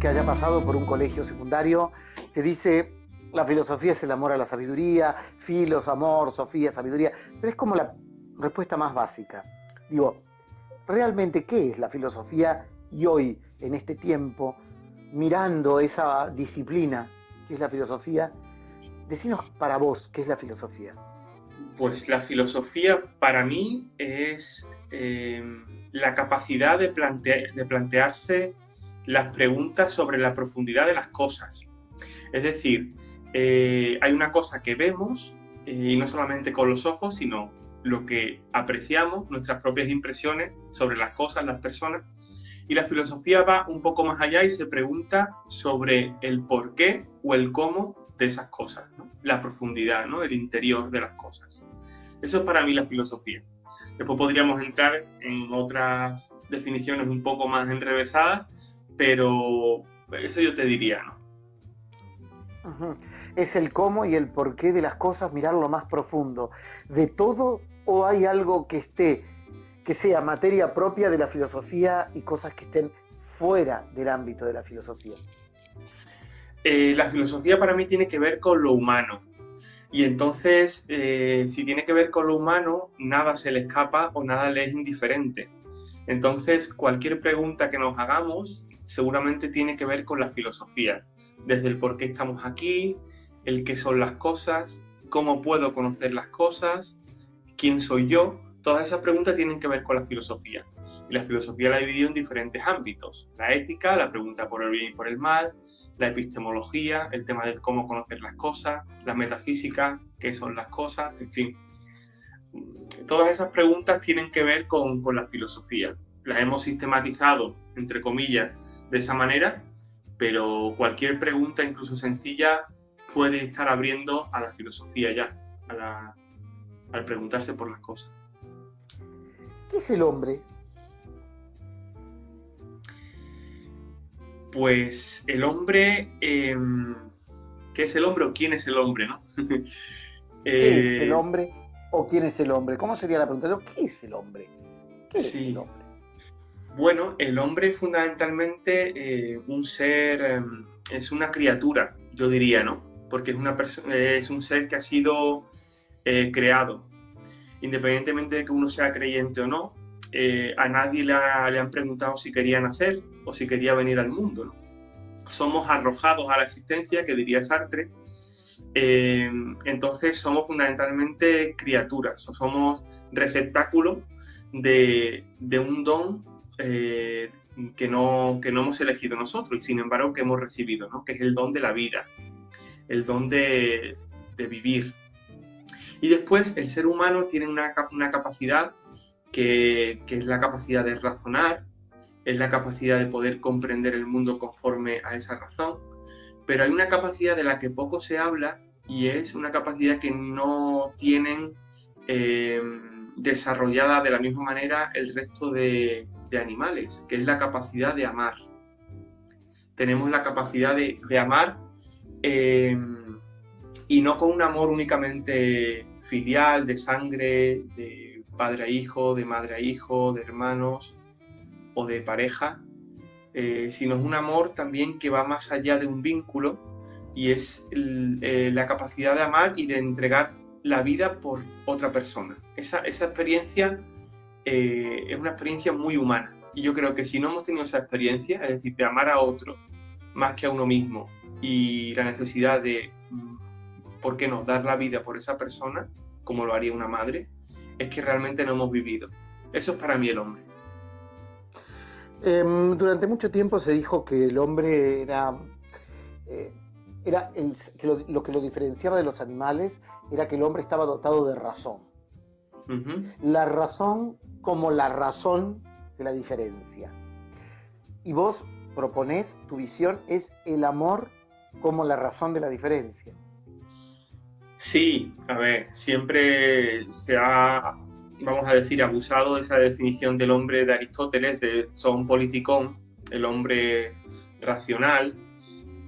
que haya pasado por un colegio secundario te dice la filosofía es el amor a la sabiduría, filos, amor, sofía, sabiduría, pero es como la respuesta más básica. Digo, ¿realmente qué es la filosofía? Y hoy, en este tiempo, mirando esa disciplina que es la filosofía, decinos para vos qué es la filosofía. Pues la filosofía para mí es la capacidad de plantearse las preguntas sobre la profundidad de las cosas. Es decir, hay una cosa que vemos y no solamente con los ojos, sino lo que apreciamos, nuestras propias impresiones sobre las cosas, las personas. Y la filosofía va un poco más allá y se pregunta sobre el por qué o el cómo de esas cosas, ¿no? La profundidad, ¿no? El interior de las cosas. Eso es para mí la filosofía. Después podríamos entrar en otras definiciones un poco más enrevesadas, pero eso yo te diría, ¿no? Ujú. Es el cómo y el porqué de las cosas, mirar lo más profundo. ¿De todo o hay algo que esté, que sea materia propia de la filosofía y cosas que estén fuera del ámbito de la filosofía? La filosofía para mí tiene que ver con lo humano. Y entonces, si tiene que ver con lo humano, nada se le escapa o nada le es indiferente. Entonces, cualquier pregunta que nos hagamos seguramente tiene que ver con la filosofía, desde el por qué estamos aquí, el qué son las cosas, cómo puedo conocer las cosas, quién soy yo. Todas esas preguntas tienen que ver con la filosofía. Y la filosofía la he dividido en diferentes ámbitos. La ética, la pregunta por el bien y por el mal, la epistemología, el tema de cómo conocer las cosas, la metafísica, qué son las cosas, en fin. Todas esas preguntas tienen que ver con la filosofía. Las hemos sistematizado, entre comillas, de esa manera, pero cualquier pregunta, incluso sencilla, puede estar abriendo a la filosofía ya, al preguntarse por las cosas. ¿Qué es el hombre? Pues el hombre, ¿qué es el hombre o quién es el hombre, no? ¿Qué es el eh, hombre o quién es el hombre? ¿Cómo sería la pregunta? ¿Qué es el hombre? ¿Qué es el sí, hombre? bueno, el hombre es fundamentalmente un ser, es una criatura, yo diría, ¿no? Porque es un ser que ha sido creado. Independientemente de que uno sea creyente o no, a nadie le han preguntado si quería nacer o si quería venir al mundo, ¿no? Somos arrojados a la existencia, que diría Sartre. Entonces somos fundamentalmente criaturas, o somos receptáculo de un don que no hemos elegido nosotros y sin embargo que hemos recibido, ¿no? Que es el don de la vida, el don de vivir. Y después el ser humano tiene una capacidad que es la capacidad de razonar, es la capacidad de poder comprender el mundo conforme a esa razón, pero hay una capacidad de la que poco se habla y es una capacidad que no tienen eh, desarrollada de la misma manera el resto de animales, que es la capacidad de amar. Tenemos la capacidad de amar eh, y no con un amor únicamente filial, de sangre, de padre a hijo, de madre a hijo, de hermanos o de pareja, sino es un amor también que va más allá de un vínculo y es la capacidad de amar y de entregar la vida por otra persona. Esa experiencia es una experiencia muy humana y yo creo que si no hemos tenido esa experiencia, es decir, de amar a otro más que a uno mismo y la necesidad de, ¿por qué no?, dar la vida por esa persona, como lo haría una madre, es que realmente no hemos vivido. Eso es para mí el hombre. Durante mucho tiempo se dijo que el hombre eh, que lo que lo diferenciaba de los animales era que el hombre estaba dotado de razón. Uh -huh. La razón como la razón de la diferencia. Y vos proponés, tu visión es el amor como la razón de la diferencia. Sí, a ver, siempre se ha, vamos a decir, abusado de esa definición del hombre de Aristóteles, de son politicón, el hombre racional,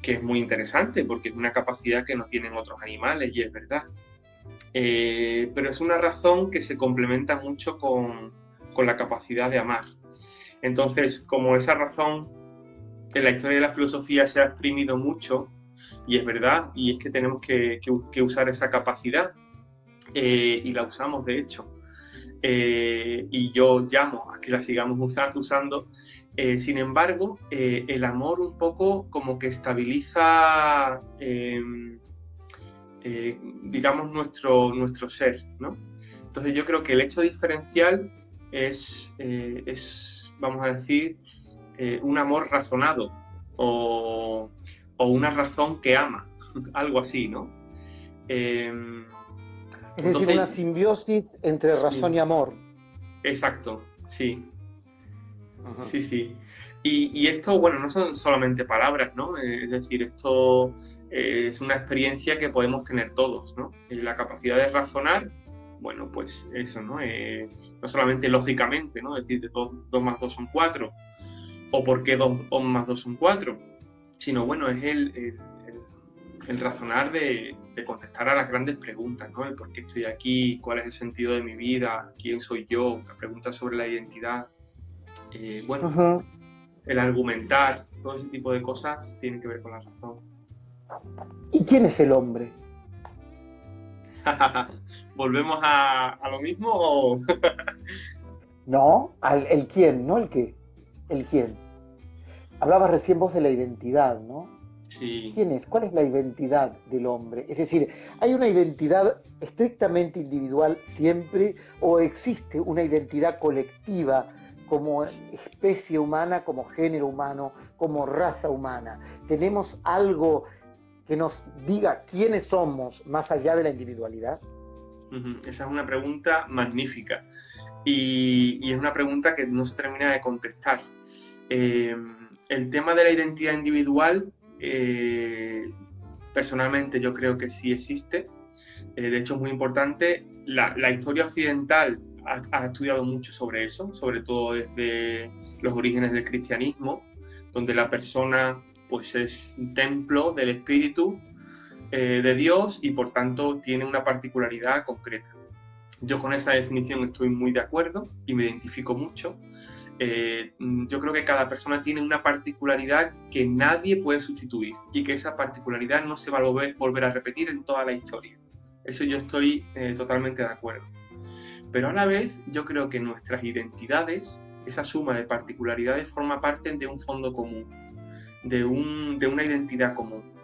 que es muy interesante porque es una capacidad que no tienen otros animales y es verdad. Pero es una razón que se complementa mucho con la capacidad de amar. Entonces, como esa razón en la historia de la filosofía se ha exprimido mucho, y es verdad, y es que tenemos que usar esa capacidad, y la usamos de hecho. Y yo llamo a que la sigamos usando. Sin embargo, el amor un poco como que estabiliza, digamos, nuestro ser, ¿no? Entonces yo creo que el hecho diferencial es vamos a decir, un amor razonado o una razón que ama, algo así, ¿no? Es decir, una simbiosis entre razón sí, y amor. exacto, sí, Ujú. sí, sí. Y esto, bueno, no son solamente palabras, ¿no? Es decir, esto es una experiencia que podemos tener todos, ¿no? La capacidad de razonar, bueno, pues eso, ¿no? No solamente lógicamente, ¿no? Es decir, 2 más 2 son 4, o por qué 2 más 2 son 4, sino, bueno, es el razonar de contestar a las grandes preguntas, ¿no? El por qué estoy aquí, cuál es el sentido de mi vida, quién soy yo, la pregunta sobre la identidad. Bueno, Ujú. el argumentar, todo ese tipo de cosas tienen que ver con la razón. ¿Y quién es el hombre? ¿Volvemos a lo mismo o...? No, el quién, no el qué. El quién. Hablabas recién vos de la identidad, ¿no? Sí. ¿Quién es? ¿Cuál es la identidad del hombre? Es decir, ¿hay una identidad estrictamente individual siempre o existe una identidad colectiva como especie humana, como género humano, como raza humana? ¿Tenemos algo que nos diga quiénes somos más allá de la individualidad? Esa es una pregunta magnífica y es una pregunta que no se termina de contestar. Eh, el tema de la identidad individual, personalmente yo creo que sí existe. De hecho, es muy importante. La historia occidental ha estudiado mucho sobre eso, sobre todo desde los orígenes del cristianismo, donde la persona pues es un templo del espíritu de Dios y por tanto tiene una particularidad concreta. Yo con esa definición estoy muy de acuerdo y me identifico mucho. Yo creo que cada persona tiene una particularidad que nadie puede sustituir y que esa particularidad no se va a volver a repetir en toda la historia. Eso yo estoy totalmente de acuerdo. Pero a la vez yo creo que nuestras identidades, esa suma de particularidades forma parte de un fondo común, de una identidad común,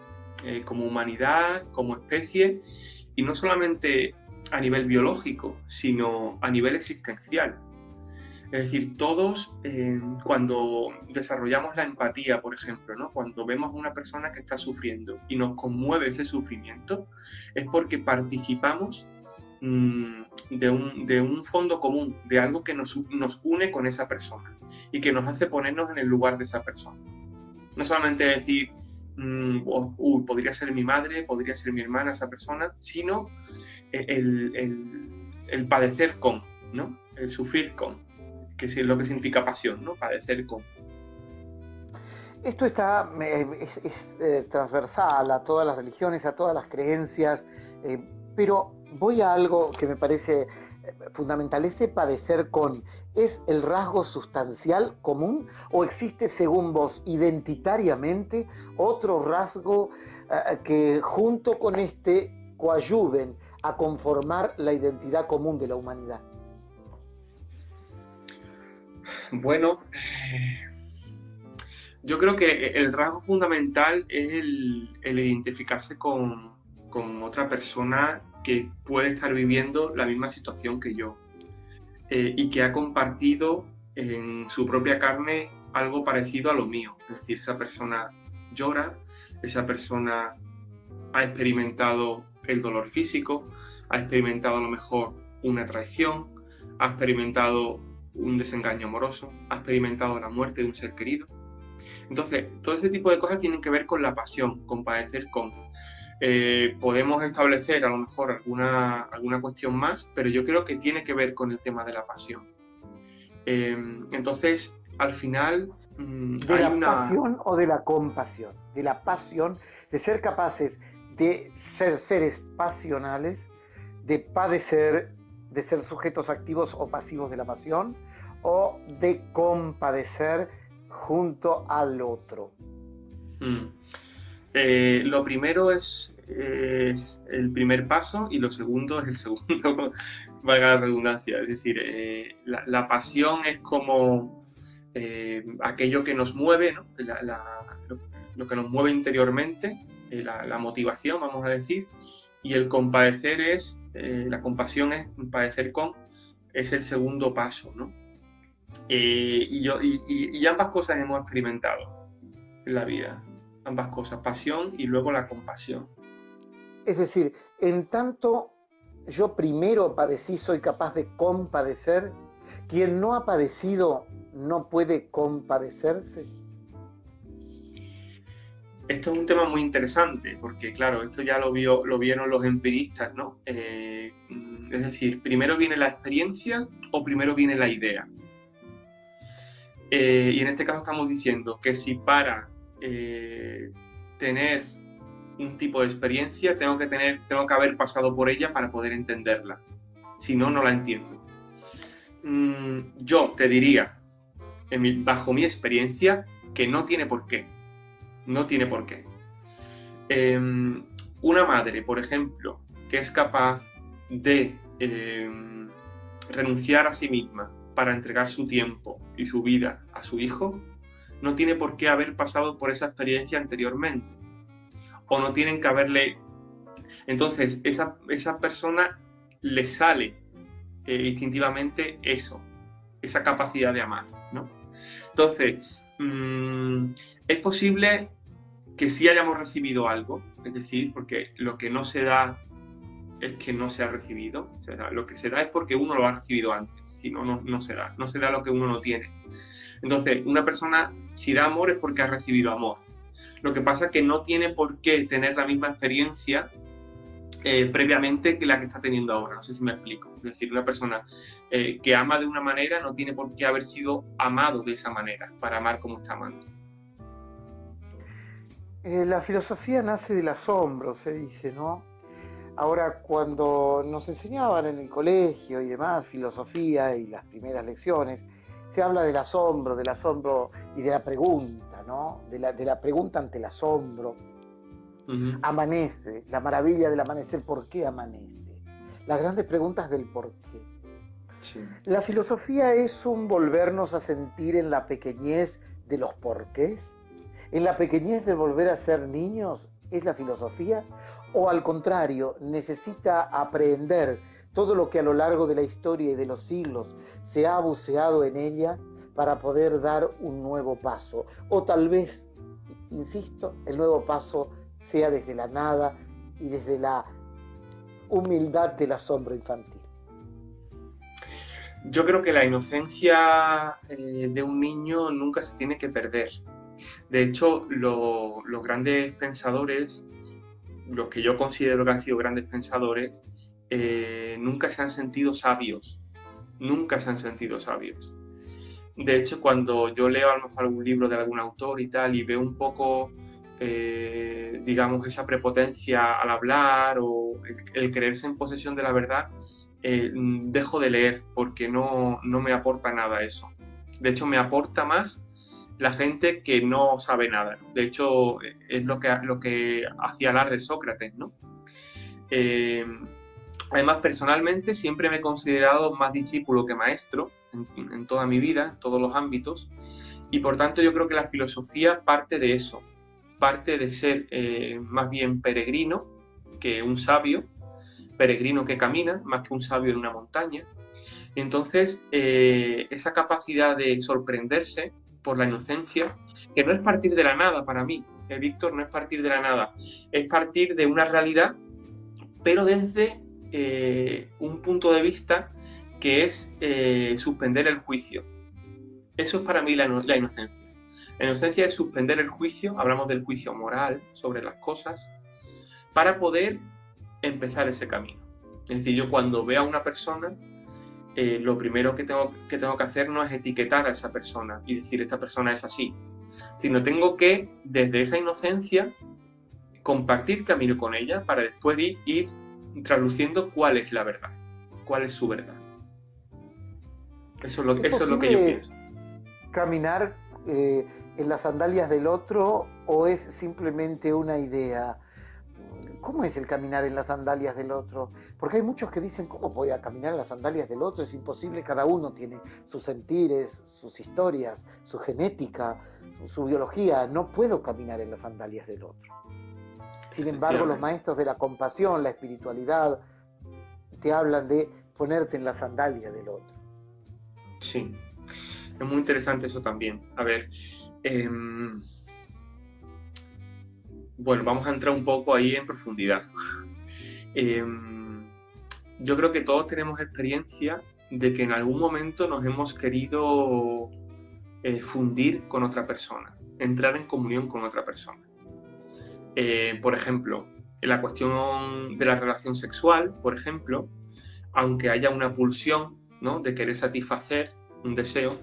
como humanidad, como especie, y no solamente a nivel biológico, sino a nivel existencial. Es decir, todos cuando desarrollamos la empatía, por ejemplo, ¿no? Cuando vemos a una persona que está sufriendo y nos conmueve ese sufrimiento, es porque participamos de un fondo común, de algo que nos une con esa persona y que nos hace ponernos en el lugar de esa persona. No solamente decir, podría ser mi madre, podría ser mi hermana, esa persona, sino el padecer con, ¿no? El sufrir con, que es lo que significa pasión, ¿no? Padecer con. Esto es transversal a todas las religiones, a todas las creencias, pero voy a algo que me parece fundamental. Ese padecer con, ¿es el rasgo sustancial común o existe, según vos, identitariamente otro rasgo que junto con este coadyuven a conformar la identidad común de la humanidad? Bueno, yo creo que el rasgo fundamental es el identificarse con otra persona que puede estar viviendo la misma situación que yo y que ha compartido en su propia carne algo parecido a lo mío. Es decir, esa persona llora, esa persona ha experimentado el dolor físico, ha experimentado a lo mejor una traición, ha experimentado un desengaño amoroso, ha experimentado la muerte de un ser querido. Entonces, todo ese tipo de cosas tienen que ver con la pasión, con padecer con. Podemos establecer a lo mejor alguna cuestión más, pero yo creo que tiene que ver con el tema de la pasión. Entonces, al final, ¿De hay la una... pasión o de la compasión? De la pasión, de ser capaces de ser seres pasionales, de padecer, de ser sujetos activos o pasivos de la pasión, o de compadecer junto al otro? Mm. Lo primero es el primer paso y lo segundo es el segundo, valga la redundancia. Es decir, la pasión es como aquello que nos mueve, ¿no? Lo que nos mueve interiormente, la motivación, vamos a decir, y el compadecer es, la compasión es padecer con, es el segundo paso, ¿no? Y ambas cosas hemos experimentado en la vida. Ambas cosas, pasión y luego la compasión. Es decir, en tanto yo primero padecí, soy capaz de compadecer, quien no ha padecido no puede compadecerse. Esto es un tema muy interesante, porque claro, esto ya lo vieron los empiristas, ¿no? Es decir, ¿primero viene la experiencia o primero viene la idea? Y en este caso estamos diciendo que si para tener un tipo de experiencia tengo que haber pasado por ella para poder entenderla. Si no, no la entiendo. Yo te diría, bajo mi experiencia, que no tiene por qué. No tiene por qué. Una madre, por ejemplo, que es capaz de renunciar a sí misma para entregar su tiempo y su vida a su hijo, no tiene por qué haber pasado por esa experiencia anteriormente. O no tienen que haberle... Entonces, esa persona le sale instintivamente eso, esa capacidad de amar, ¿no? Entonces, es posible que sí hayamos recibido algo, es decir, porque lo que no se da es que no se ha recibido, o sea, lo que se da es porque uno lo ha recibido antes, si no, no se da, no se da lo que uno no tiene. Entonces, una persona, si da amor es porque ha recibido amor. Lo que pasa es que no tiene por qué tener la misma experiencia previamente que la que está teniendo ahora, no sé si me explico. Es decir, una persona que ama de una manera no tiene por qué haber sido amado de esa manera para amar como está amando. La filosofía nace del asombro, se dice, ¿no? Ahora, cuando nos enseñaban en el colegio y demás, filosofía y las primeras lecciones, se habla del asombro y de la pregunta, ¿no? De la pregunta ante el asombro. Amanece, la maravilla del amanecer, ¿por qué amanece? Las grandes preguntas del por qué. Sí. La filosofía es un volvernos a sentir en la pequeñez de los porqués. ¿En la pequeñez de volver a ser niños es la filosofía? ¿O al contrario, necesita aprender todo lo que a lo largo de la historia y de los siglos se ha buceado en ella para poder dar un nuevo paso? O tal vez, insisto, el nuevo paso sea desde la nada y desde la humildad del asombro infantil. Yo creo que la inocencia de un niño nunca se tiene que perder. De hecho, los grandes pensadores, los que yo considero que han sido grandes pensadores, nunca se han sentido sabios. Nunca se han sentido sabios. De hecho, cuando yo leo a lo mejor algún libro de algún autor y tal, y veo un poco, digamos, esa prepotencia al hablar o el creerse en posesión de la verdad, dejo de leer porque no me aporta nada eso. De hecho, me aporta más la gente que no sabe nada, ¿no? De hecho, es lo que hacía alarde Sócrates, ¿no? Además, personalmente, siempre me he considerado más discípulo que maestro en toda mi vida, en todos los ámbitos, y por tanto yo creo que la filosofía parte de eso, parte de ser más bien peregrino que un sabio, peregrino que camina, más que un sabio en una montaña. Y entonces, esa capacidad de sorprenderse por la inocencia, que no es partir de la nada para mí, Víctor, no es partir de la nada, es partir de una realidad, pero desde un punto de vista que es suspender el juicio. Eso es para mí la inocencia. La inocencia es suspender el juicio, hablamos del juicio moral sobre las cosas, para poder empezar ese camino. Es decir, yo cuando veo a una persona, lo primero que tengo que hacer no es etiquetar a esa persona y decir esta persona es así, sino tengo que, desde esa inocencia, compartir camino con ella para después ir traduciendo cuál es la verdad, cuál es su verdad. Eso es lo que yo pienso. Caminar en las sandalias del otro o es simplemente una idea? ¿Cómo es el caminar en las sandalias del otro? Porque hay muchos que dicen, ¿cómo voy a caminar en las sandalias del otro? Es imposible, cada uno tiene sus sentires, sus historias, su genética, su biología. No puedo caminar en las sandalias del otro. Sin embargo, los Efectivamente. maestros de la compasión, la espiritualidad, te hablan de ponerte en la sandalia del otro. Sí, es muy interesante eso también. A ver, bueno, vamos a entrar un poco ahí en profundidad. Yo creo que todos tenemos experiencia de que en algún momento nos hemos querido fundir con otra persona, entrar en comunión con otra persona. Por ejemplo, en la cuestión de la relación sexual, por ejemplo, aunque haya una pulsión, ¿no?, de querer satisfacer un deseo,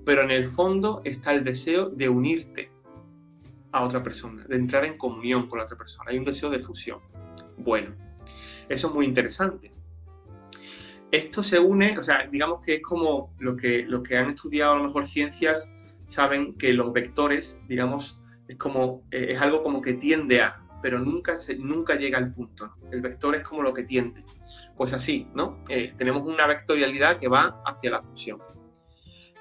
pero en el fondo está el deseo de unirte a otra persona, de entrar en comunión con la otra persona. Hay un deseo de fusión. Bueno, eso es muy interesante. Esto se une, o sea, digamos que es como los que han estudiado a lo mejor ciencias saben que los vectores, digamos, es como es algo como que tiende a, pero nunca llega al punto, ¿no? El vector es como lo que tiende. Pues así, ¿no? Tenemos una vectorialidad que va hacia la fusión.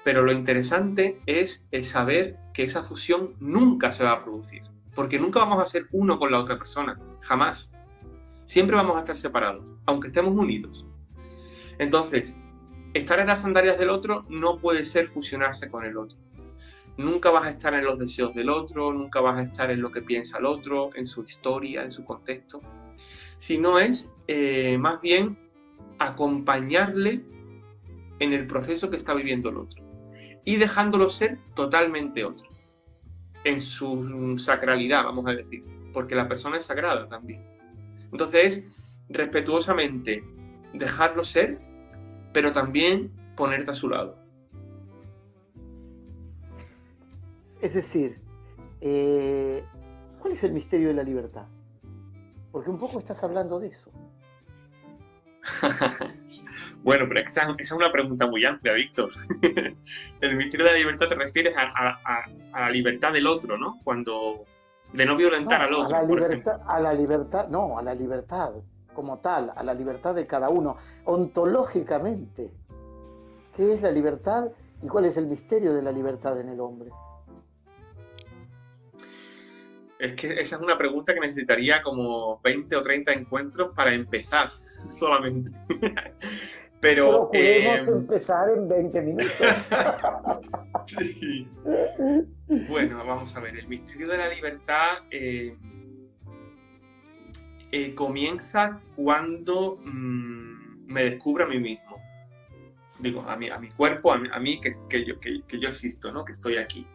Pero lo interesante es saber que esa fusión nunca se va a producir, porque nunca vamos a ser uno con la otra persona, jamás. Siempre vamos a estar separados, aunque estemos unidos. Entonces, estar en las sandalias del otro no puede ser fusionarse con el otro. Nunca vas a estar en los deseos del otro, nunca vas a estar en lo que piensa el otro, en su historia, en su contexto, sino es más bien acompañarle en el proceso que está viviendo el otro y dejándolo ser totalmente otro, en su sacralidad, vamos a decir, porque la persona es sagrada también. Entonces, respetuosamente dejarlo ser, pero también ponerte a su lado. Es decir, ¿cuál es el misterio de la libertad? Porque un poco estás hablando de eso. Bueno, pero esa es una pregunta muy amplia, Víctor. El misterio de la libertad te refieres a la libertad del otro, ¿no? Cuando de no violentar No, al otro, por ejemplo. a la libertad, no, a la libertad como tal, a la libertad de cada uno, ontológicamente. ¿Qué es la libertad y cuál es el misterio de la libertad en el hombre? Es que esa es una pregunta que necesitaría como 20 o 30 encuentros para empezar solamente. Pero, Procuremos empezar en 20 minutos. sí. Bueno, vamos a ver, el misterio de la libertad comienza cuando me descubro a mí mismo. Digo, a mi cuerpo, a mí que yo existo, ¿no? Que estoy aquí.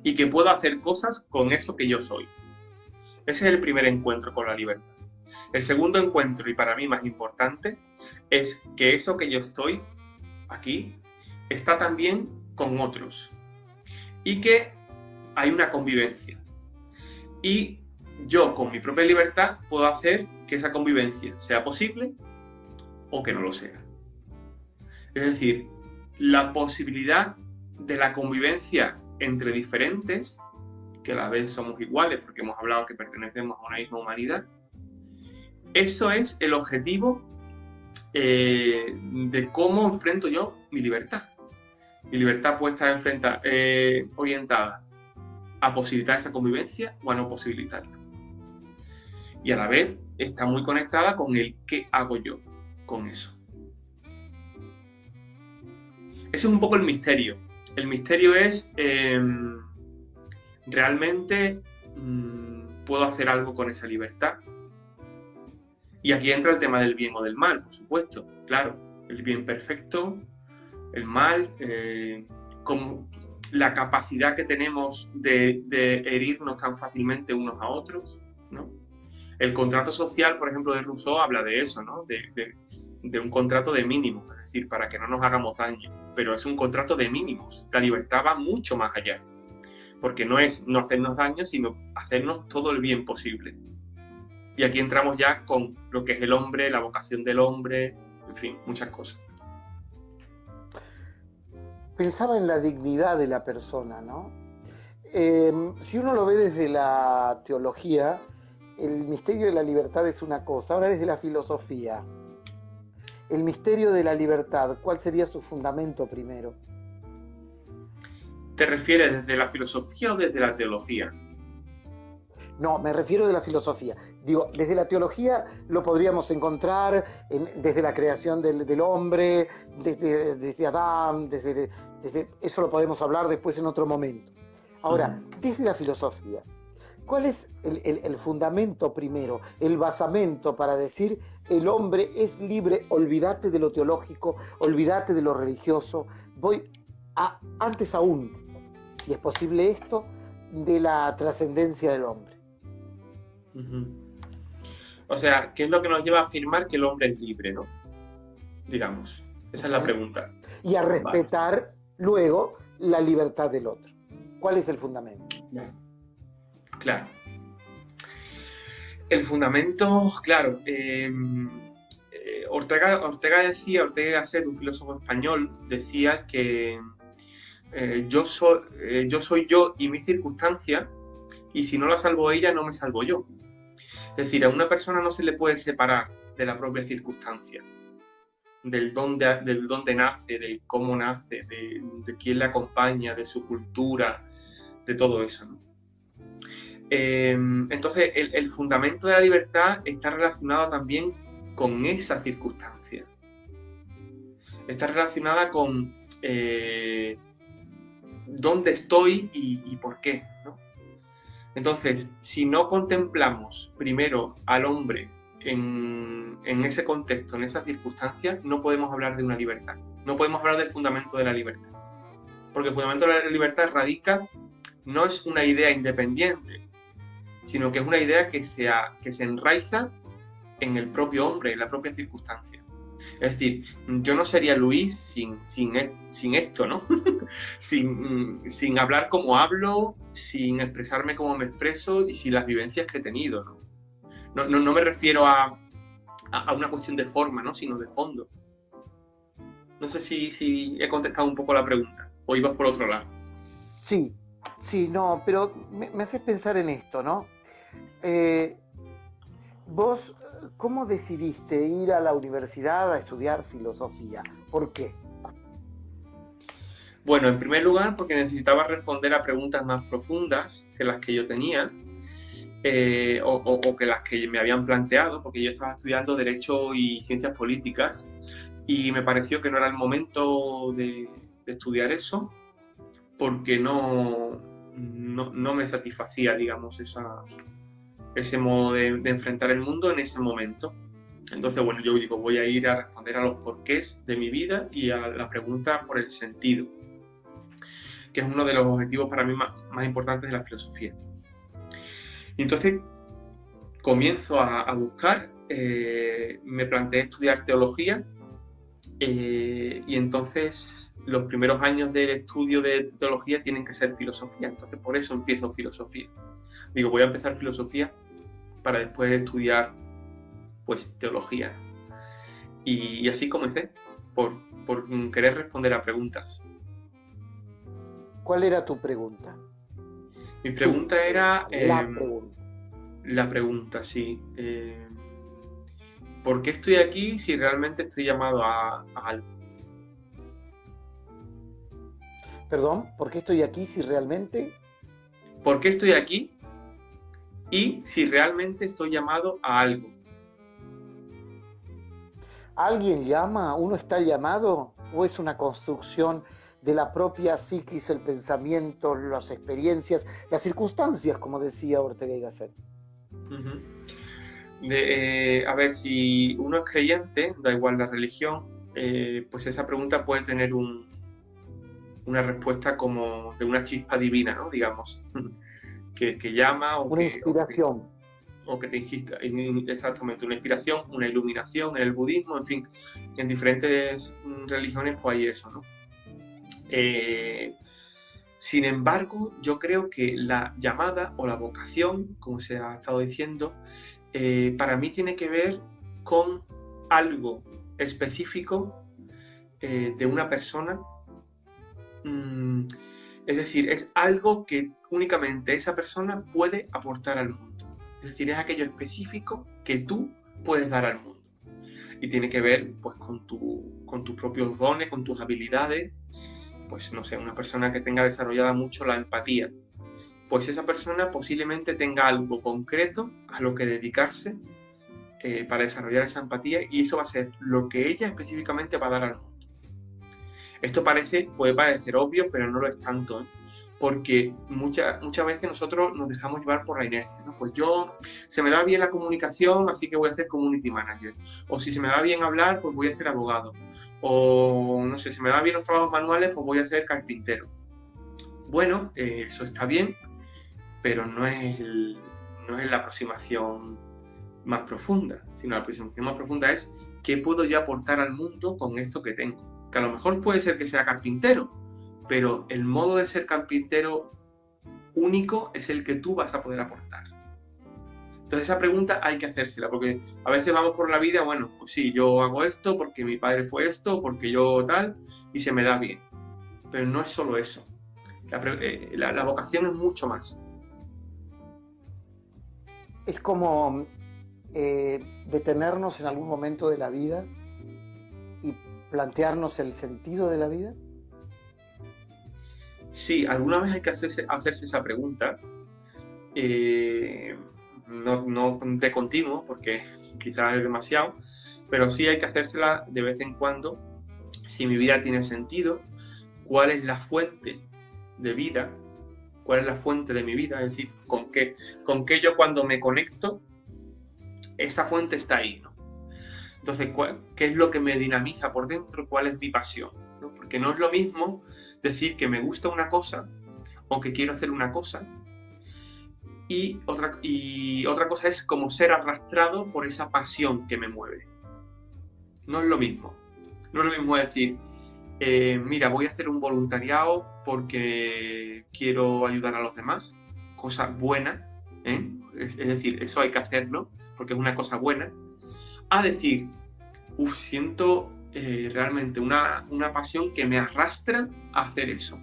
Y que puedo hacer cosas con eso que yo soy. Ese es el primer encuentro con la libertad. El segundo encuentro, y para mí más importante, es que eso que yo estoy aquí está también con otros. Y que hay una convivencia. Y yo, con mi propia libertad, puedo hacer que esa convivencia sea posible o que no lo sea. Es decir, la posibilidad de la convivencia entre diferentes, que a la vez somos iguales porque hemos hablado que pertenecemos a una misma humanidad, eso es el objetivo de cómo enfrento yo mi libertad. Mi libertad puede estar orientada a posibilitar esa convivencia o a no posibilitarla. Y a la vez está muy conectada con el qué hago yo con eso. Ese es un poco el misterio. El misterio es realmente puedo hacer algo con esa libertad. Y aquí entra el tema del bien o del mal, por supuesto. Claro, el bien perfecto, el mal, como la capacidad que tenemos de herirnos tan fácilmente unos a otros, ¿no? El contrato social, por ejemplo, de Rousseau habla de eso, ¿no? De un contrato de mínimos, es decir, para que no nos hagamos daño. Pero es un contrato de mínimos. La libertad va mucho más allá. Porque no es no hacernos daño, sino hacernos todo el bien posible. Y aquí entramos ya con lo que es el hombre, la vocación del hombre, en fin, muchas cosas. Pensaba en la dignidad de la persona, ¿no? si uno lo ve desde la teología, el misterio de la libertad es una cosa. Ahora desde la filosofía, el misterio de la libertad, ¿cuál sería su fundamento primero? ¿Te refieres desde la filosofía o desde la teología? No, me refiero de la filosofía. Digo, desde la teología lo podríamos encontrar desde la creación del hombre, desde Adán, eso lo podemos hablar después en otro momento. Ahora, desde la filosofía, ¿cuál es el fundamento primero, el basamento para decir el hombre es libre? Olvídate de lo teológico, olvídate de lo religioso. Antes aún, si es posible esto, de la trascendencia del hombre. O sea, ¿qué es lo que nos lleva a afirmar que el hombre es libre, ¿no? Digamos, esa es la pregunta. Y a respetar luego la libertad del otro. ¿Cuál es el fundamento? Claro. El fundamento, claro, Ortega y Gasset, un filósofo español, decía que yo soy yo y mi circunstancia, y si no la salvo ella, no me salvo yo. Es decir, a una persona no se le puede separar de la propia circunstancia, del dónde nace, de cómo nace, de quién le acompaña, de su cultura, de todo eso, ¿no? Entonces, el fundamento de la libertad está relacionado también con esa circunstancia. Está relacionada con dónde estoy y por qué, ¿no? Entonces, si no contemplamos primero al hombre en ese contexto, en esa circunstancia, no podemos hablar de una libertad. No podemos hablar del fundamento de la libertad. Porque el fundamento de la libertad no es una idea independiente, sino que es una idea que se enraiza en el propio hombre, en la propia circunstancia. Es decir, yo no sería Luis sin esto, ¿no? sin hablar como hablo, sin expresarme como me expreso y sin las vivencias que he tenido, ¿no? No me refiero a una cuestión de forma, ¿no? Sino de fondo. No sé si he contestado un poco la pregunta o ibas por otro lado. Sí, no, pero me haces pensar en esto, ¿no? Vos, ¿cómo decidiste ir a la universidad a estudiar filosofía? ¿Por qué? Bueno, en primer lugar, porque necesitaba responder a preguntas más profundas que las que yo tenía, o que las que me habían planteado, porque yo estaba estudiando Derecho y Ciencias Políticas y me pareció que no era el momento de estudiar eso, porque no me satisfacía, digamos, ese modo de enfrentar el mundo en ese momento. Entonces, bueno, yo digo, voy a ir a responder a los porqués de mi vida y a la pregunta por el sentido, que es uno de los objetivos para mí más importantes de la filosofía. Y entonces comienzo a buscar, me planteé estudiar teología, y entonces los primeros años del estudio de teología tienen que ser filosofía, entonces por eso empiezo filosofía. Digo, voy a empezar filosofía para después estudiar pues teología. Y así comencé, por querer responder a preguntas. ¿Cuál era tu pregunta? Mi pregunta era... La pregunta, sí. ¿Por qué estoy aquí si realmente estoy llamado a algo? Perdón, ¿por qué estoy aquí si realmente? ¿Por qué estoy aquí? Y si realmente estoy llamado a algo. ¿Alguien llama? ¿Uno está llamado? ¿O es una construcción de la propia psiquis, el pensamiento, las experiencias, las circunstancias, como decía Ortega y Gasset? A ver, si uno es creyente, da igual la religión, pues esa pregunta puede tener una respuesta como de una chispa divina, ¿no? Digamos, que llama o una inspiración. O que te insista, exactamente, una inspiración, una iluminación en el budismo, en fin, en diferentes religiones pues hay eso, ¿no? Sin embargo, yo creo que la llamada o la vocación, como se ha estado diciendo, para mí tiene que ver con algo específico de una persona. Es decir, es algo que únicamente esa persona puede aportar al mundo. Es decir, es aquello específico que tú puedes dar al mundo. Y tiene que ver pues con tus propios dones, con tus habilidades. Pues no sé, una persona que tenga desarrollada mucho la empatía, pues esa persona posiblemente tenga algo concreto a lo que dedicarse para desarrollar esa empatía, y eso va a ser lo que ella específicamente va a dar al mundo. Esto puede parecer obvio, pero no lo es tanto, ¿eh? Porque muchas veces nosotros nos dejamos llevar por la inercia, ¿no? Pues se me da bien la comunicación, así que voy a ser community manager. O si se me da bien hablar, pues voy a ser abogado. O no sé, se me da bien los trabajos manuales, pues voy a ser carpintero. Bueno, eso está bien, pero no es la aproximación más profunda, sino la aproximación más profunda es qué puedo yo aportar al mundo con esto que tengo. Que a lo mejor puede ser que sea carpintero, pero el modo de ser carpintero único es el que tú vas a poder aportar. Entonces esa pregunta hay que hacérsela, porque a veces vamos por la vida, bueno, pues sí, yo hago esto porque mi padre fue esto, porque yo tal, y se me da bien. Pero no es solo eso. La vocación es mucho más. Es como detenernos en algún momento de la vida y plantearnos el sentido de la vida. Sí, alguna vez hay que hacerse esa pregunta, no de continuo, porque quizás es demasiado, pero sí hay que hacérsela de vez en cuando. Si mi vida tiene sentido, ¿cuál es la fuente de vida? ¿Cuál es la fuente de mi vida? Es decir, con qué yo cuando me conecto, esa fuente está ahí, ¿no? Entonces, ¿qué es lo que me dinamiza por dentro? ¿Cuál es mi pasión? ¿No? Porque no es lo mismo decir que me gusta una cosa o que quiero hacer una cosa, y otra cosa es como ser arrastrado por esa pasión que me mueve. No es lo mismo. No es lo mismo decir, mira, voy a hacer un voluntariado porque quiero ayudar a los demás, cosa buena, ¿eh? Es decir, eso hay que hacerlo porque es una cosa buena, a decir, siento realmente una pasión que me arrastra a hacer eso.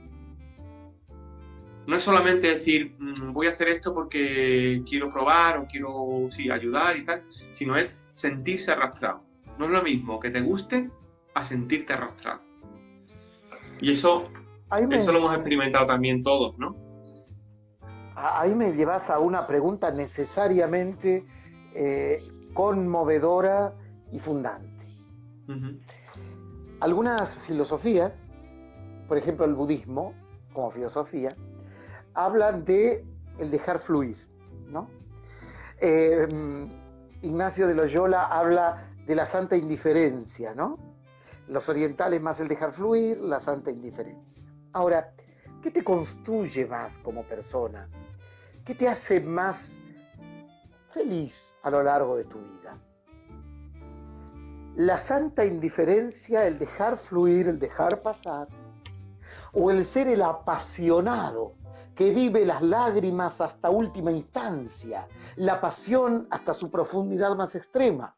No es solamente decir, voy a hacer esto porque quiero probar o quiero ayudar y tal, sino es sentirse arrastrado. No es lo mismo que te guste a sentirte arrastrado. Y eso lo hemos experimentado también todos, ¿no? Ahí me llevas a una pregunta necesariamente conmovedora y fundante. Uh-huh. Algunas filosofías, por ejemplo el budismo como filosofía, hablan de el dejar fluir, ¿no? Ignacio de Loyola habla de la santa indiferencia, ¿no? Los orientales más el dejar fluir, la santa indiferencia. Ahora, ¿qué te construye más como persona? ¿Qué te hace más feliz a lo largo de tu vida? ¿La santa indiferencia, el dejar fluir, el dejar pasar? ¿O el ser el apasionado que vive las lágrimas hasta última instancia, la pasión hasta su profundidad más extrema?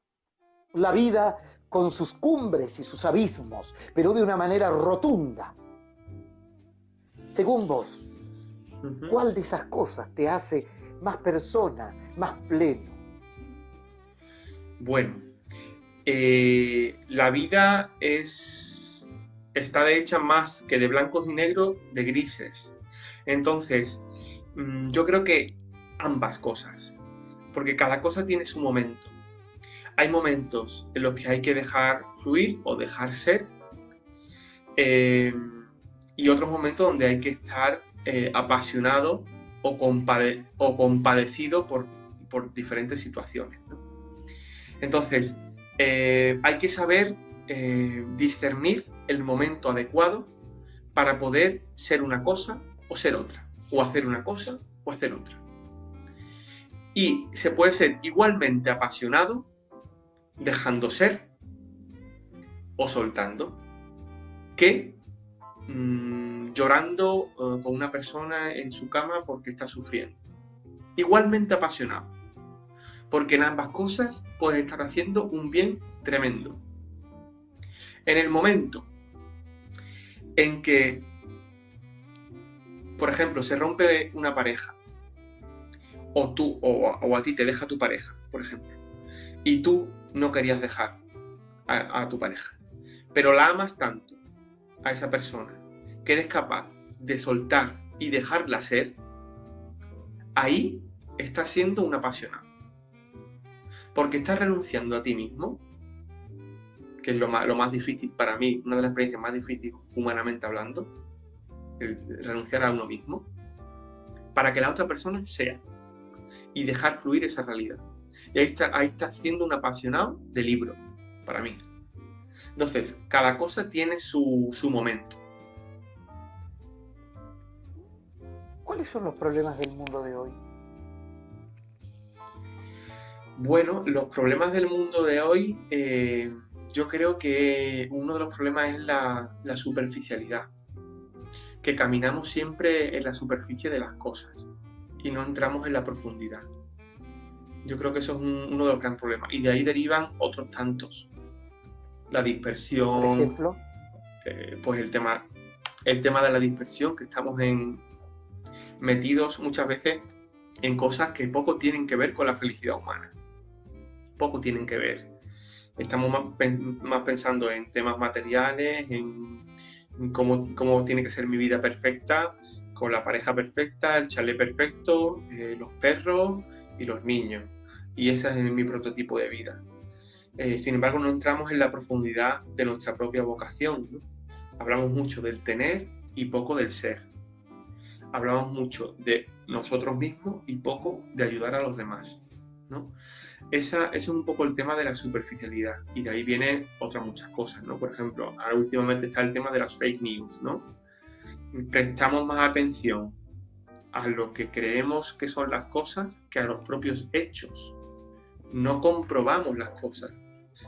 La vida con sus cumbres y sus abismos, pero de una manera rotunda. Según vos, ¿cuál de esas cosas te hace más persona, más pleno? Bueno, la vida está hecha más que de blancos y negros, de grises. Entonces, yo creo que ambas cosas, porque cada cosa tiene su momento. Hay momentos en los que hay que dejar fluir o dejar ser, y otros momentos donde hay que estar apasionado o compadecido por diferentes situaciones, ¿no? Entonces, hay que saber discernir el momento adecuado para poder ser una cosa o ser otra, o hacer una cosa o hacer otra. Y se puede ser igualmente apasionado dejando ser o soltando, que llorando con una persona en su cama porque está sufriendo. Igualmente apasionado, porque en ambas cosas puedes estar haciendo un bien tremendo. En el momento en que por ejemplo, se rompe una pareja, o a ti te deja tu pareja, por ejemplo, y tú no querías dejar a tu pareja, pero la amas tanto a esa persona que eres capaz de soltar y dejarla ser, ahí estás siendo un apasionado. Porque estás renunciando a ti mismo, que es lo más difícil para mí, una de las experiencias más difíciles humanamente hablando, el renunciar a uno mismo, para que la otra persona sea y dejar fluir esa realidad. Y ahí está siendo un apasionado de libro, para mí. Entonces, cada cosa tiene su momento. ¿Cuáles son los problemas del mundo de hoy? Bueno, los problemas del mundo de hoy, yo creo que uno de los problemas es la superficialidad, que caminamos siempre en la superficie de las cosas y no entramos en la profundidad. Yo creo que eso es uno de los grandes problemas. Y de ahí derivan otros tantos. La dispersión. Por ejemplo. Pues el tema de la dispersión, que estamos metidos muchas veces en cosas que poco tienen que ver con la felicidad humana. Poco tienen que ver. Estamos más pensando en temas materiales, en cómo tiene que ser mi vida perfecta, con la pareja perfecta, el chalet perfecto, los perros y los niños. Y ese es mi prototipo de vida. Sin embargo, no entramos en la profundidad de nuestra propia vocación, ¿no? Hablamos mucho del tener y poco del ser. Hablamos mucho de nosotros mismos y poco de ayudar a los demás, ¿no? Ese es un poco el tema de la superficialidad, y de ahí vienen otras muchas cosas, ¿no? Por ejemplo, ahora últimamente está el tema de las fake news, ¿no? Prestamos más atención a lo que creemos que son las cosas que a los propios hechos. No comprobamos las cosas.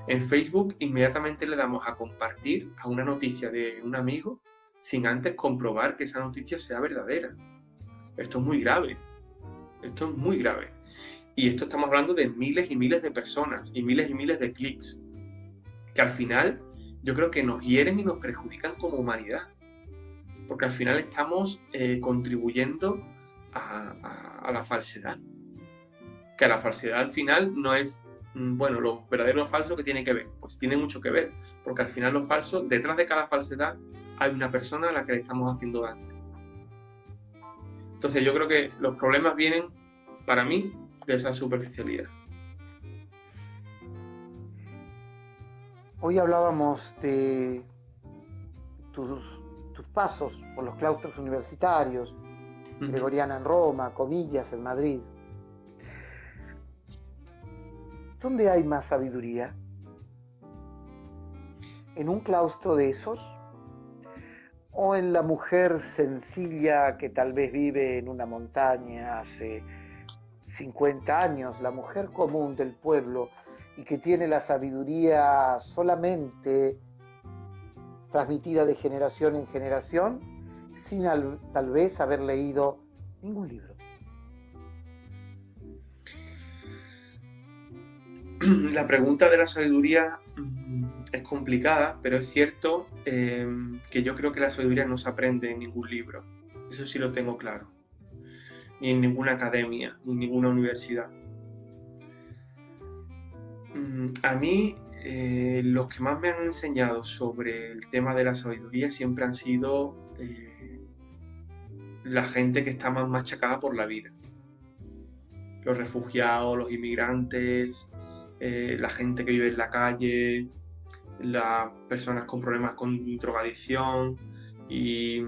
En Facebook inmediatamente le damos a compartir a una noticia de un amigo sin antes comprobar que esa noticia sea verdadera. Esto es muy grave. Esto es muy grave. Y esto estamos hablando de miles y miles de personas y miles de clics, que al final yo creo que nos hieren y nos perjudican como humanidad. Porque al final estamos contribuyendo a la falsedad. Que la falsedad al final no es, bueno, lo verdadero o falso, que tiene que ver. Pues tiene mucho que ver, porque al final lo falso, detrás de cada falsedad hay una persona a la que le estamos haciendo daño. Entonces yo creo que los problemas vienen, para mí, de esa superficialidad. Hoy hablábamos de tus pasos por los claustros universitarios, Gregoriana en Roma, Comillas en Madrid. ¿Dónde hay más sabiduría? ¿En un claustro de esos? ¿O en la mujer sencilla que tal vez vive en una montaña hace 50 años, la mujer común del pueblo, y que tiene la sabiduría solamente transmitida de generación en generación, sin tal vez haber leído ningún libro? La pregunta de la sabiduría es complicada, pero es cierto que yo creo que la sabiduría no se aprende en ningún libro. Eso sí lo tengo claro. Ni en ninguna academia, ni en ninguna universidad. A mí, los que más me han enseñado sobre el tema de la sabiduría siempre han sido la gente que está más machacada por la vida. Los refugiados, los inmigrantes, la gente que vive en la calle, las personas con problemas con drogadicción, y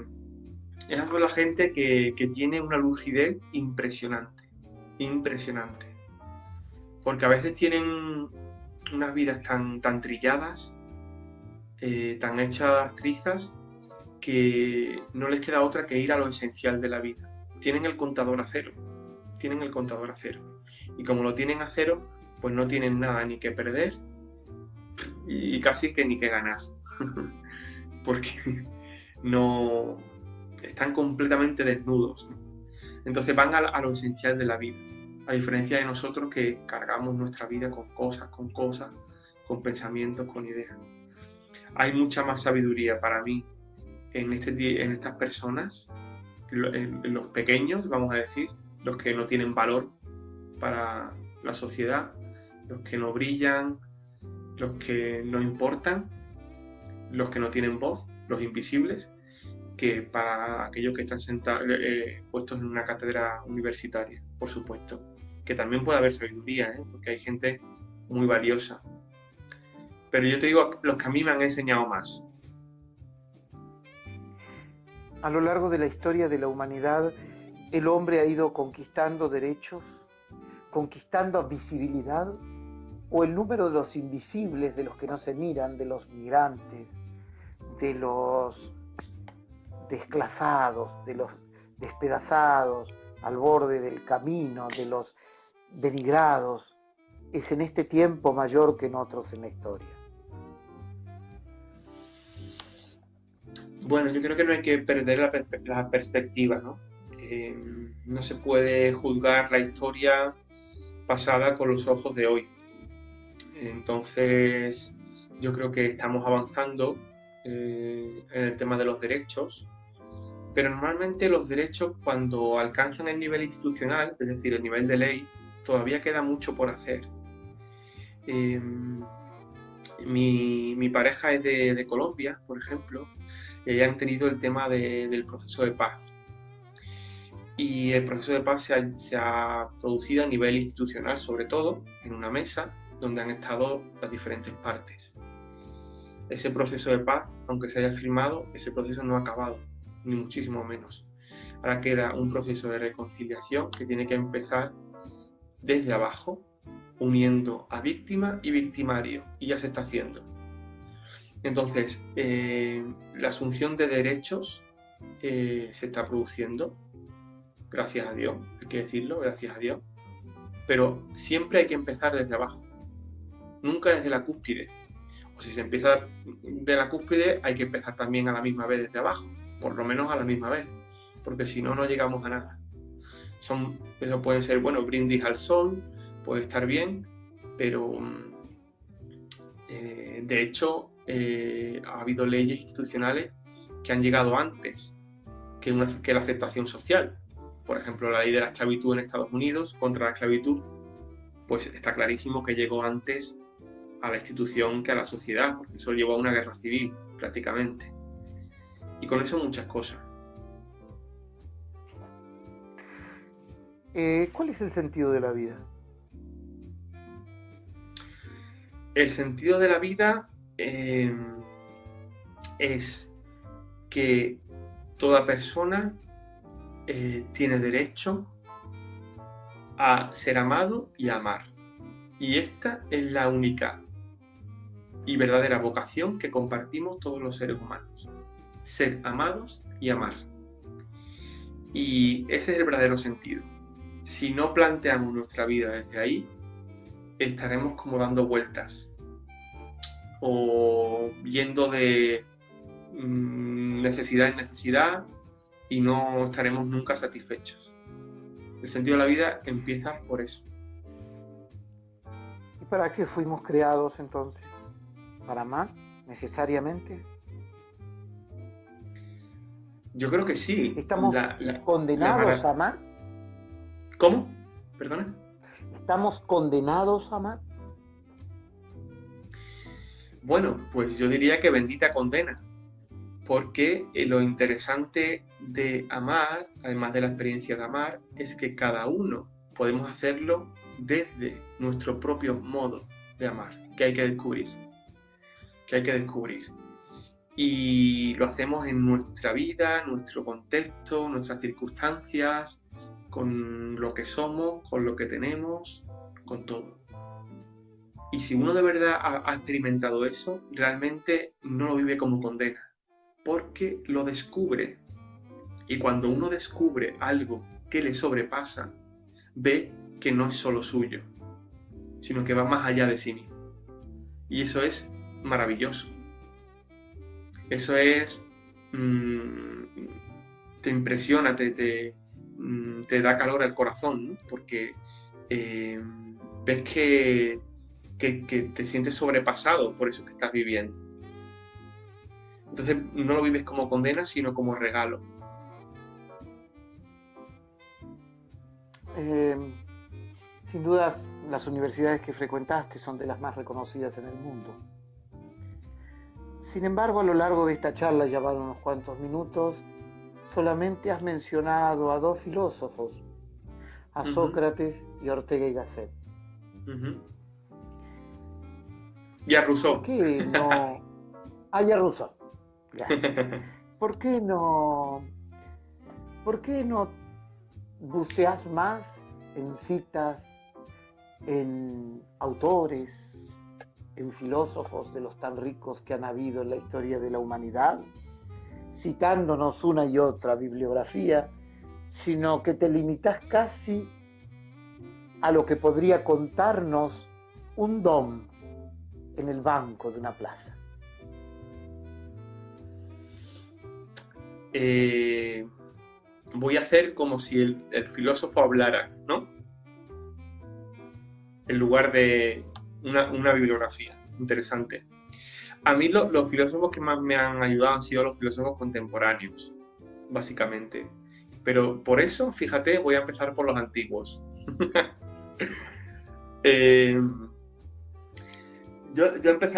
esa es la gente que tiene una lucidez impresionante, porque a veces tienen unas vidas tan trilladas, tan hechas trizas, que no les queda otra que ir a lo esencial de la vida. Tienen el contador a cero, y como lo tienen a cero, pues no tienen nada ni que perder y casi que ni que ganar, porque no están completamente desnudos, ¿no? Entonces van a lo esencial de la vida, a diferencia de nosotros, que cargamos nuestra vida con cosas, con pensamientos, con ideas. Hay mucha más sabiduría para mí en estas personas, los pequeños, vamos a decir, los que no tienen valor para la sociedad, los que no brillan, los que no importan, los que no tienen voz, los invisibles, que para aquellos que están puestos en una cátedra universitaria, por supuesto. Que también puede haber sabiduría, porque hay gente muy valiosa. Pero yo te digo los que a mí me han enseñado más. A lo largo de la historia de la humanidad, el hombre ha ido conquistando derechos, conquistando visibilidad, o el número de los invisibles, de los que no se miran, de los migrantes, de los desclasados, de los despedazados al borde del camino, de los denigrados, es en este tiempo mayor que en otros en la historia. Bueno, yo creo que no hay que perder la perspectiva, ¿no? No se puede juzgar la historia pasada con los ojos de hoy. Entonces, yo creo que estamos avanzando en el tema de los derechos, pero normalmente los derechos, cuando alcanzan el nivel institucional, es decir, el nivel de ley, todavía queda mucho por hacer. Mi pareja es de Colombia, por ejemplo, y han tenido el tema del proceso de paz. Y el proceso de paz se ha producido a nivel institucional, sobre todo, en una mesa donde han estado las diferentes partes. Ese proceso de paz, aunque se haya firmado, ese proceso no ha acabado, ni muchísimo menos. Ahora queda un proceso de reconciliación que tiene que empezar desde abajo, uniendo a víctima y victimario, y ya se está haciendo. Entonces, la asunción de derechos se está produciendo, gracias a Dios, hay que decirlo, gracias a Dios, pero siempre hay que empezar desde abajo, nunca desde la cúspide. O si se empieza de la cúspide, hay que empezar también a la misma vez desde abajo, por lo menos a la misma vez, porque si no, no llegamos a nada. Eso puede ser, bueno, brindis al sol, puede estar bien, pero de hecho ha habido leyes institucionales que han llegado antes que la aceptación social. Por ejemplo, la ley de la esclavitud en Estados Unidos contra la esclavitud, pues está clarísimo que llegó antes a la institución que a la sociedad, porque eso llevó a una guerra civil prácticamente. Y con eso muchas cosas. ¿Cuál es el sentido de la vida? El sentido de la vida es que toda persona tiene derecho a ser amado y a amar. Y esta es la única y verdadera vocación que compartimos todos los seres humanos. Ser amados y amar. Y ese es el verdadero sentido. Si no planteamos nuestra vida desde ahí, estaremos como dando vueltas o yendo de necesidad en necesidad y no estaremos nunca satisfechos. El sentido de la vida empieza por eso. ¿Y para qué fuimos creados entonces? ¿Para amar necesariamente? Yo creo que sí. ¿Estamos condenados a amar? ¿Cómo? ¿Perdona? ¿Estamos condenados a amar? Bueno, pues yo diría que bendita condena, porque lo interesante de amar, además de la experiencia de amar, es que cada uno podemos hacerlo desde nuestro propio modo de amar, que hay que descubrir. Y lo hacemos en nuestra vida, nuestro contexto, nuestras circunstancias, con lo que somos, con lo que tenemos, con todo. Y si uno de verdad ha experimentado eso, realmente no lo vive como condena, porque lo descubre. Y cuando uno descubre algo que le sobrepasa, ve que no es solo suyo, sino que va más allá de sí mismo. Y eso es maravilloso. Eso es... te impresiona, te da calor al corazón, ¿no? Porque ves que te sientes sobrepasado por eso que estás viviendo. Entonces no lo vives como condena, sino como regalo. Eh, Sin dudas, las universidades que frecuentaste son de las más reconocidas en el mundo. Sin embargo, a lo largo de esta charla, ya van unos cuantos minutos, solamente has mencionado a dos filósofos, a Ujú, Sócrates y Ortega y Gasset. ujú. Y a ¿Por Rousseau. qué no? Ah, ya Rousseau. Gracias. ¿Por qué no? ¿Por qué no buceas más en citas, en autores, en filósofos de los tan ricos que han habido en la historia de la humanidad, citándonos una y otra bibliografía, sino que te limitas casi a lo que podría contarnos un dom en el banco de una plaza? Eh, Voy a hacer como si el filósofo hablara, ¿no? En lugar de una bibliografía. Interesante. A mí los filósofos que más me han ayudado han sido los filósofos contemporáneos, básicamente. Pero por eso, fíjate, voy a empezar por los antiguos. Eh,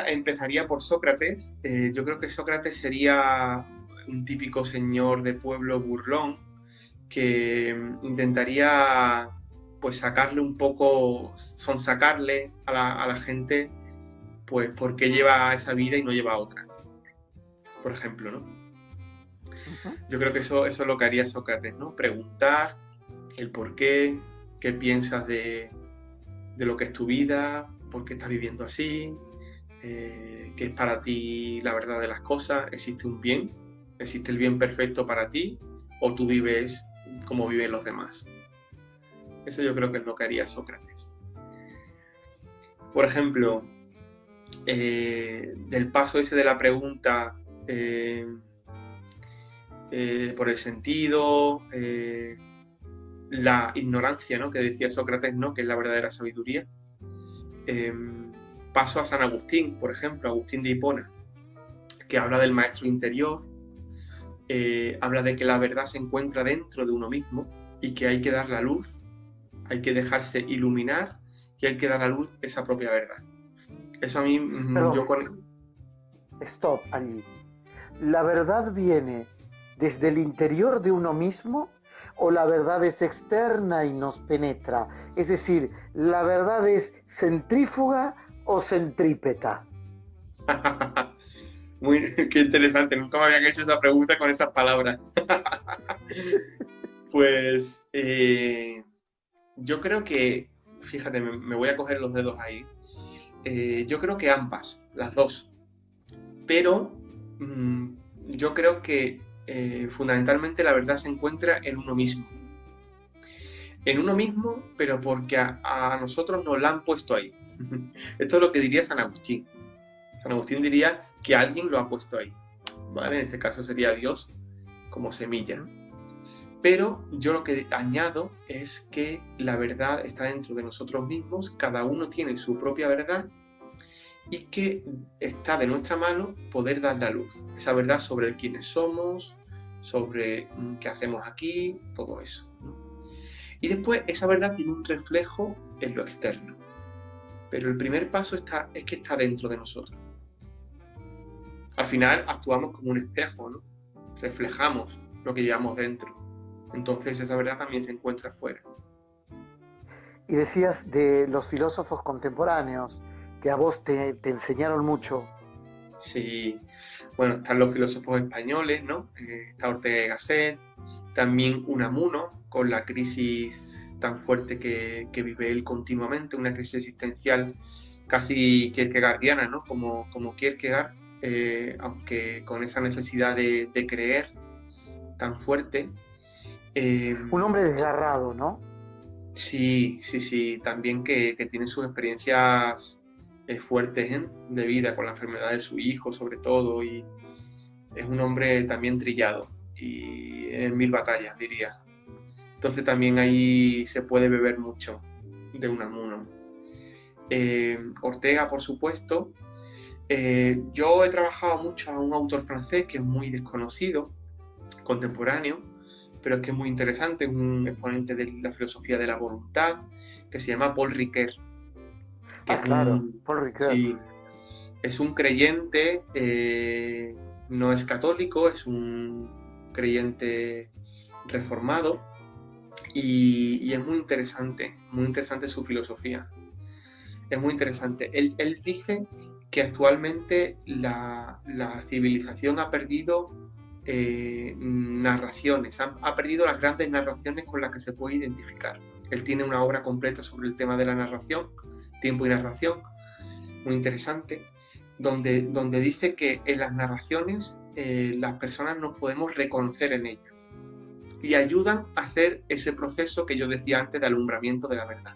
empezaría por Sócrates. Yo creo que Sócrates sería un típico señor de pueblo burlón que intentaría pues sacarle un poco, sonsacarle a la gente, pues por qué lleva esa vida y no lleva otra, por ejemplo, ¿no? Uh-huh. Yo creo que eso es lo que haría Sócrates, ¿no? Preguntar el por qué piensas de lo que es tu vida, por qué estás viviendo así, qué es para ti la verdad de las cosas, existe un bien, existe el bien perfecto para ti, o tú vives como viven los demás. Eso yo creo que es lo que haría Sócrates. Por ejemplo, del paso ese de la pregunta por el sentido, la ignorancia, ¿no? Que decía Sócrates, ¿no? Que es la verdadera sabiduría. Eh, Paso a San Agustín, por ejemplo, Agustín de Hipona, que habla del maestro interior, habla de que la verdad se encuentra dentro de uno mismo y que hay que dar la luz, hay que dejarse iluminar y hay que dar a luz esa propia verdad. Eso a mí, Perdón, yo con... stop allí. ¿La verdad viene desde el interior de uno mismo o la verdad es externa y nos penetra? Es decir, ¿la verdad es centrífuga o centrípeta? Muy, qué interesante, nunca me habían hecho esa pregunta con esas palabras. Pues yo creo que, fíjate, me voy a coger los dedos ahí. Yo creo que ambas, las dos. Pero mmm, yo creo que fundamentalmente la verdad se encuentra en uno mismo. En uno mismo, pero porque a nosotros nos la han puesto ahí. Esto es lo que diría San Agustín. San Agustín diría que alguien lo ha puesto ahí. ¿Vale? En este caso sería Dios como semilla. Pero yo lo que añado es que la verdad está dentro de nosotros mismos, cada uno tiene su propia verdad y que está de nuestra mano poder dar la luz. Esa verdad sobre quiénes somos, sobre qué hacemos aquí, todo eso, ¿no? Y después esa verdad tiene un reflejo en lo externo. Pero el primer paso es que está dentro de nosotros. Al final actuamos como un espejo, ¿no? Reflejamos lo que llevamos dentro. Entonces esa verdad también se encuentra afuera. Y decías de los filósofos contemporáneos que a vos te enseñaron mucho. Sí, bueno, están los filósofos españoles, ¿no? Está Ortega y Gasset, también Unamuno, con la crisis tan fuerte que vive él continuamente, una crisis existencial casi kierkegaardiana, ¿no? Como Kierkegaard, aunque con esa necesidad de creer tan fuerte. Eh, Un hombre desgarrado, ¿no? sí, sí, sí, también que tiene sus experiencias fuertes de vida con la enfermedad de su hijo, sobre todo, y es un hombre también trillado y en mil batallas, diría. Entonces también ahí se puede beber mucho de Unamuno. Ortega, por supuesto. Yo he trabajado mucho a un autor francés que es muy desconocido, contemporáneo, pero es que es muy interesante, es un exponente de la filosofía de la voluntad, que se llama Paul Ricoeur, que es claro, un, Paul Ricoeur. sí, es un creyente, no es católico, es un creyente reformado, y es muy interesante su filosofía. Es muy interesante. Él dice que actualmente la civilización ha perdido narraciones, ha perdido las grandes narraciones con las que se puede identificar. Él tiene una obra completa sobre el tema de la narración, tiempo y narración, muy interesante, donde dice que en las narraciones las personas nos podemos reconocer en ellas y ayudan a hacer ese proceso que yo decía antes de alumbramiento de la verdad.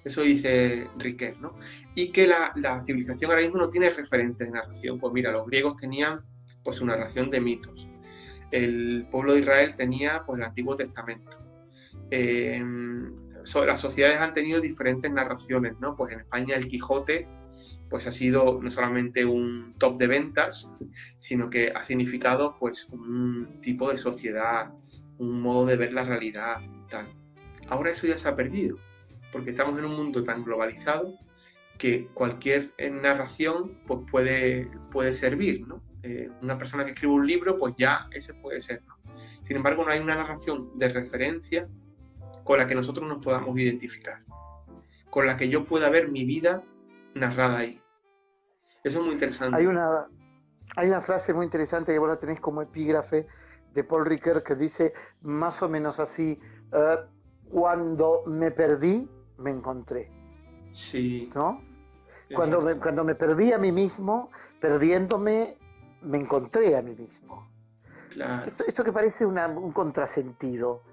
Eso dice Riquet, ¿no? Y que la civilización ahora mismo no tiene referentes de narración. Pues mira, los griegos tenían pues su narración de mitos. El pueblo de Israel tenía pues el Antiguo Testamento. Las sociedades han tenido diferentes narraciones, ¿no? Pues en España el Quijote pues ha sido no solamente un top de ventas, sino que ha significado pues un tipo de sociedad, un modo de ver la realidad, tal. Ahora eso ya se ha perdido, porque estamos en un mundo tan globalizado que cualquier narración pues puede servir, ¿no? Una persona que escribe un libro, pues ya ese puede ser, ¿no? Sin embargo, no hay una narración de referencia con la que nosotros nos podamos identificar, con la que yo pueda ver mi vida narrada ahí. Eso es muy interesante. Hay una frase muy interesante que vos la tenés como epígrafe de Paul Ricoeur que dice más o menos así, cuando me perdí, me encontré. Sí. ¿No? Cuando me perdí a mí mismo, perdiéndome, me encontré a mí mismo. Claro. Esto que parece un contrasentido,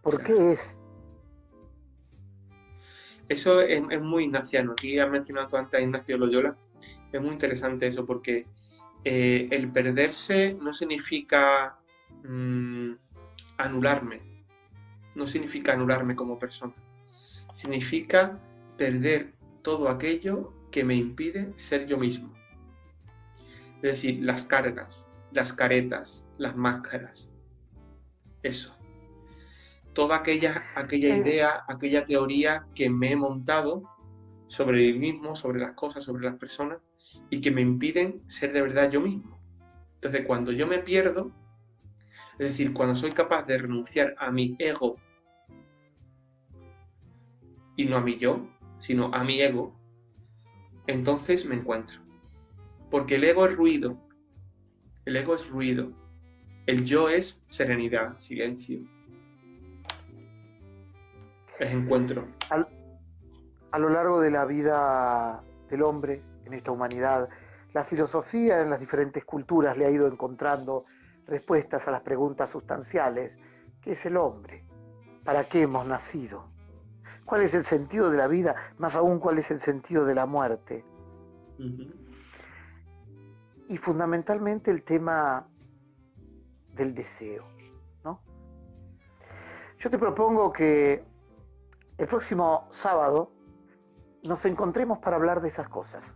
¿por claro. qué es? Eso es muy ignaciano. Aquí has mencionado antes a Ignacio Loyola. Es muy interesante eso porque el perderse no significa anularme. No significa anularme como persona. Significa perder todo aquello que me impide ser yo mismo. Es decir, las cargas, las caretas, las máscaras. Eso. Toda aquella idea, aquella teoría que me he montado sobre mí mismo, sobre las cosas, sobre las personas, y que me impiden ser de verdad yo mismo. Entonces, cuando yo me pierdo, es decir, cuando soy capaz de renunciar a mi ego, y no a mi yo, sino a mi ego, entonces me encuentro. Porque el ego es ruido, el ego es ruido, el yo es serenidad, silencio, es encuentro. A lo largo de la vida del hombre en esta humanidad, la filosofía en las diferentes culturas le ha ido encontrando respuestas a las preguntas sustanciales. ¿Qué es el hombre? ¿Para qué hemos nacido? ¿Cuál es el sentido de la vida? Más aún, ¿cuál es el sentido de la muerte? Uh-huh. Y fundamentalmente el tema del deseo, ¿no? Yo te propongo que el próximo sábado nos encontremos para hablar de esas cosas.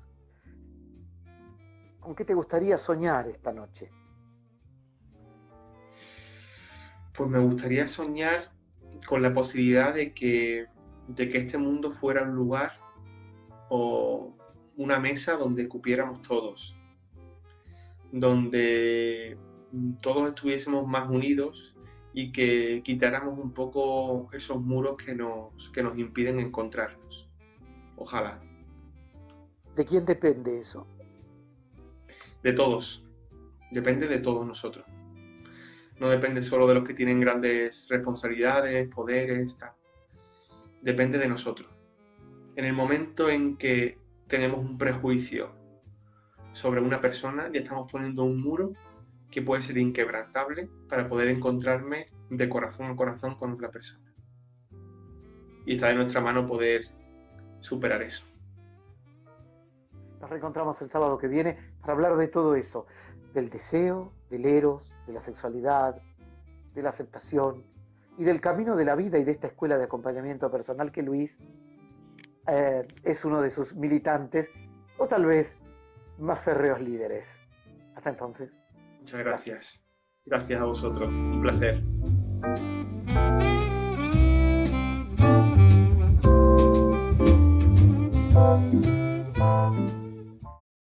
¿Con qué te gustaría soñar esta noche? Pues me gustaría soñar con la posibilidad de que este mundo fuera un lugar o una mesa donde cupiéramos todos, donde todos estuviésemos más unidos y que quitáramos un poco esos muros que nos impiden encontrarnos. Ojalá. ¿De quién depende eso? De todos. Depende de todos nosotros. No depende solo de los que tienen grandes responsabilidades, poderes, tal. Depende de nosotros. En el momento en que tenemos un prejuicio sobre una persona, ya estamos poniendo un muro que puede ser inquebrantable para poder encontrarme de corazón a corazón con otra persona. Y está de nuestra mano poder superar eso. Nos reencontramos el sábado que viene para hablar de todo eso, del deseo, del eros, de la sexualidad, de la aceptación y del camino de la vida y de esta escuela de acompañamiento personal que Luis es uno de sus militantes o tal vez más férreos líderes. Hasta entonces. Muchas gracias. Gracias a vosotros. Un placer.